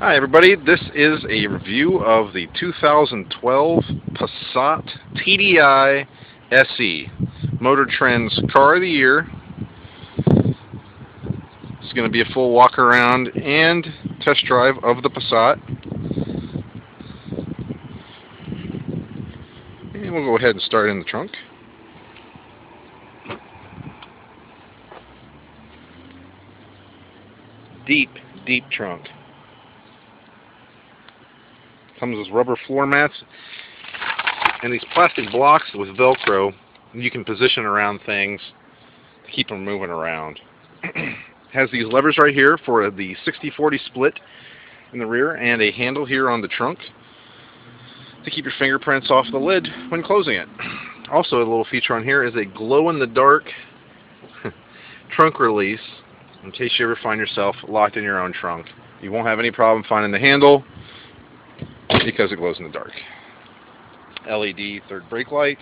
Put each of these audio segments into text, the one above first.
Hi everybody, this is a review of the 2012 Passat TDI SE, Motor Trend's Car of the Year. It's going to be a full walk around and test drive of the Passat. And we'll go ahead and start in the trunk. Deep trunk. Comes with rubber floor mats and these plastic blocks with Velcro you can position around things to keep them moving around. Has these levers right here for the 60/40 split in the rear and a handle here on the trunk to keep your fingerprints off the lid when closing it. Also, a little feature on here is a glow-in-the-dark trunk release in case you ever find yourself locked in your own trunk. You won't have any problem finding the handle because it glows in the dark. LED third brake light,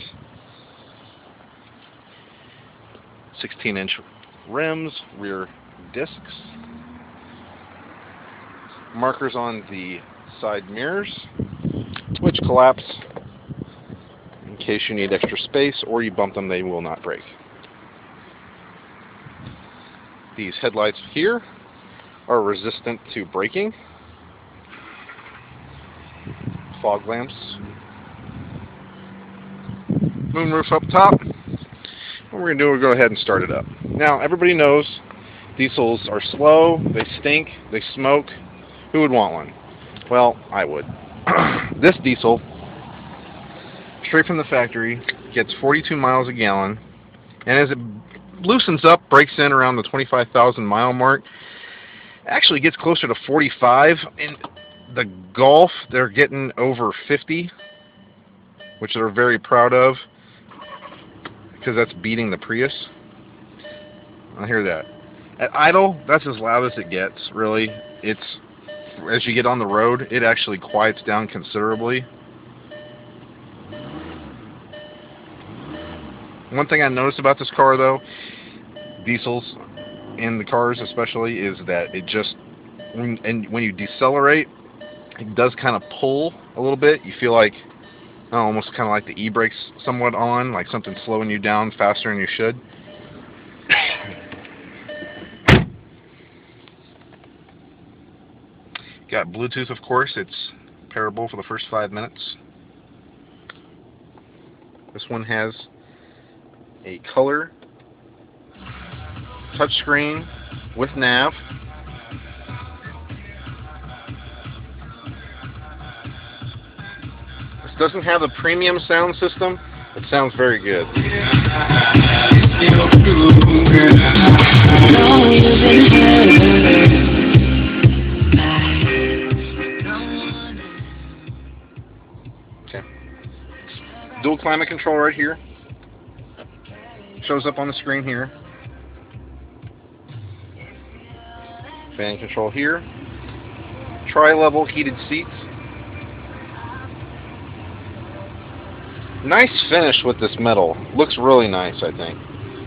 16-inch rims, rear discs, markers on the side mirrors, which collapse in case you need extra space or you bump them, they will not break. These headlights here are resistant to braking. Fog lamps. Moonroof up top. What we're going to do is go ahead and start it up. Now, everybody knows diesels are slow, they stink, they smoke. Who would want one? Well, I would. This diesel, straight from the factory, gets 42 miles a gallon, and as it loosens up, breaks in around the 25,000 mile mark, actually gets closer to 45. In the Golf, they're getting over 50, which they're very proud of because that's beating the Prius. I hear that. At idle, that's as loud as it gets, really. It's, as you get on the road, it actually quiets down considerably. One thing I noticed about this car, though, diesels in the cars especially, is that it just, when you decelerate, it does kind of pull a little bit. You feel like, almost kind of like the e-brakes somewhat on, like something slowing you down faster than you should. Got Bluetooth, of course. It's pairable for the first 5 minutes. This one has a color touchscreen with nav. This doesn't have a premium sound system. It sounds very good. Okay. Dual climate control right here. Shows up on the screen here. Fan control here. Tri-level heated seats. Nice finish with this metal. Looks really nice, I think.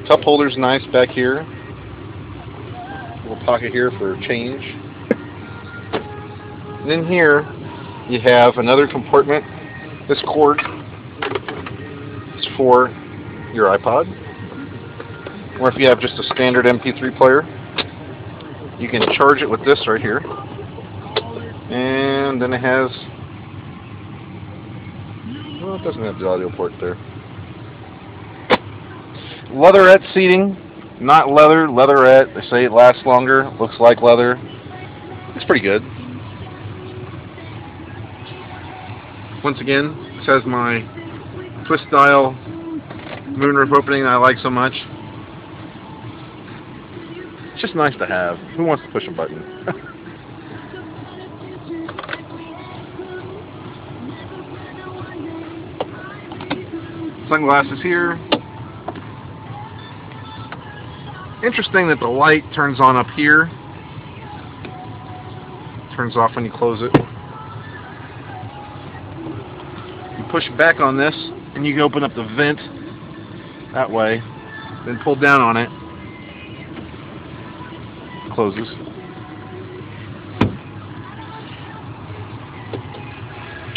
Cup holder's nice back here. Little pocket here for change. And then here you have another compartment. This cord is for your iPod. Or if you have just a standard MP3 player, you can charge it with this right here. And then it has, well, it doesn't have the audio port there. Leatherette seating, not leather, leatherette. They say it lasts longer, looks like leather. It's pretty good. Once again, this has my twist style moonroof opening that I like so much. It's just nice to have. Who wants to push a button? Sunglasses here. Interesting that the light turns on up here. Turns off when you close it. You push back on this and you can open up the vent that way. Then pull down on it. Closes.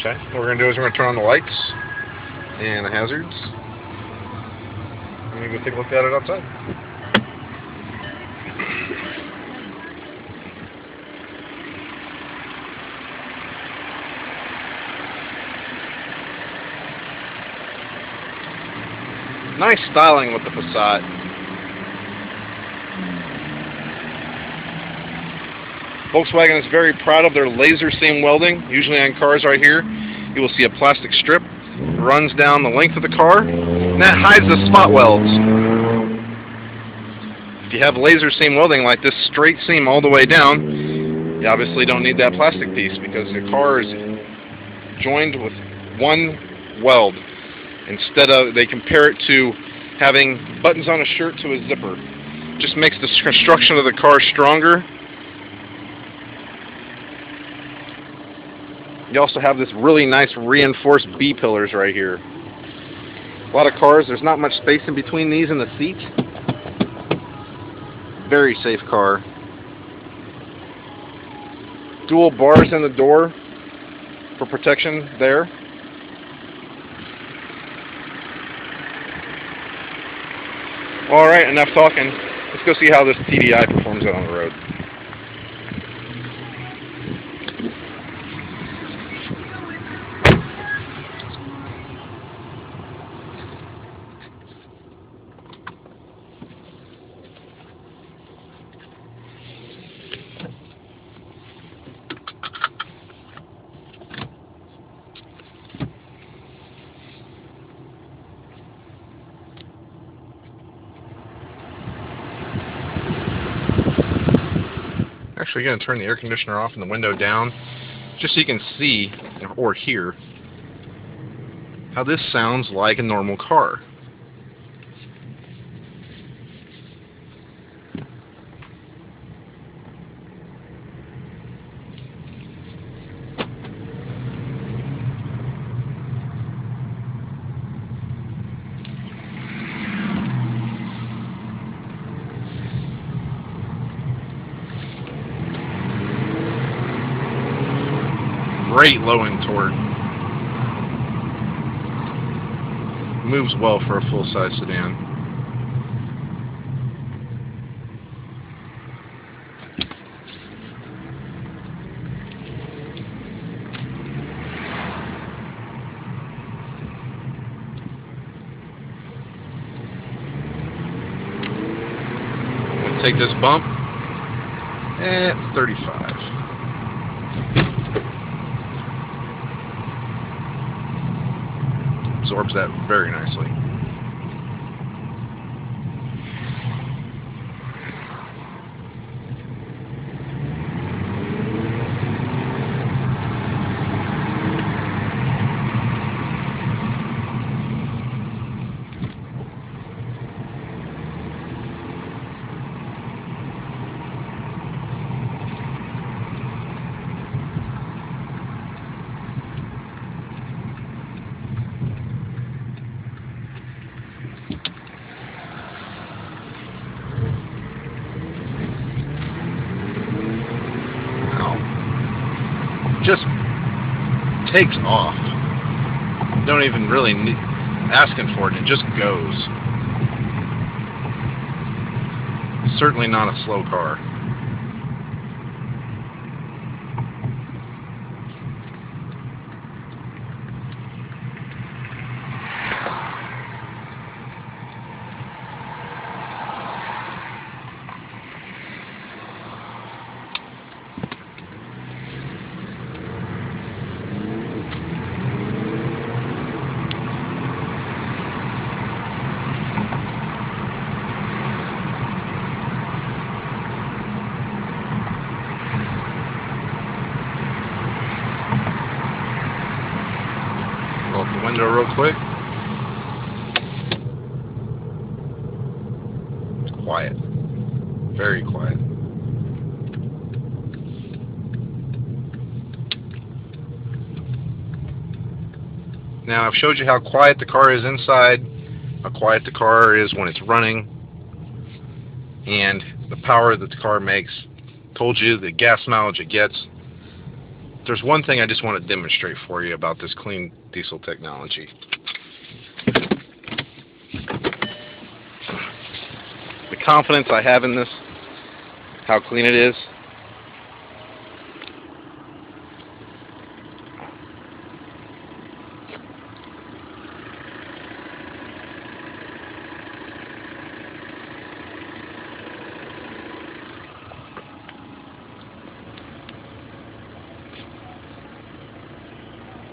Okay, what we're going to do is we're going to turn on the lights and the hazards. And we're going to take a look at it outside. Nice styling with the Passat. Volkswagen is very proud of their laser seam welding. Usually on cars right here, you will see a plastic strip runs down the length of the car, and that hides the spot welds. If you have laser seam welding like this straight seam all the way down, you obviously don't need that plastic piece because the car is joined with one weld. Instead of, they compare it to having buttons on a shirt to a zipper. Just makes the construction of the car stronger. You also have this really nice reinforced B-pillars right here. A lot of cars, there's not much space in between these and the seat. Very safe car. Dual bars in the door for protection there. Alright, enough talking. Let's go see how this TDI performs out on the road. Actually, going to turn the air conditioner off and the window down just so you can see or hear how this sounds like a normal car. Great low-end torque. Moves well for a full-size sedan. Take this bump at 35. Absorbs that very nicely. Just takes off. Don't even really need asking for it. It just goes. Certainly not a slow car. Roll up the window real quick. It's quiet. Very quiet. Now I've showed you how quiet the car is inside, how quiet the car is when it's running, and the power that the car makes. Told you the gas mileage it gets. there's one thing I just want to demonstrate for you about this clean diesel technology. The confidence I have in this, how clean it is.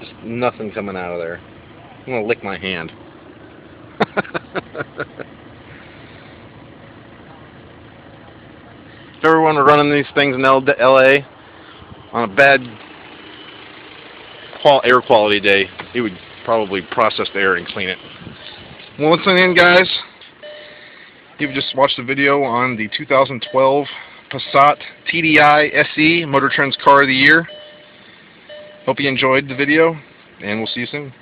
Just nothing coming out of there. I'm going to lick my hand. If everyone were running these things in LA on a bad air quality day, it would probably process the air and clean it. Well, once again, guys, you've just watched the video on the 2012 Passat TDI SE, Motor Trend's Car of the Year. Hope you enjoyed the video, and we'll see you soon.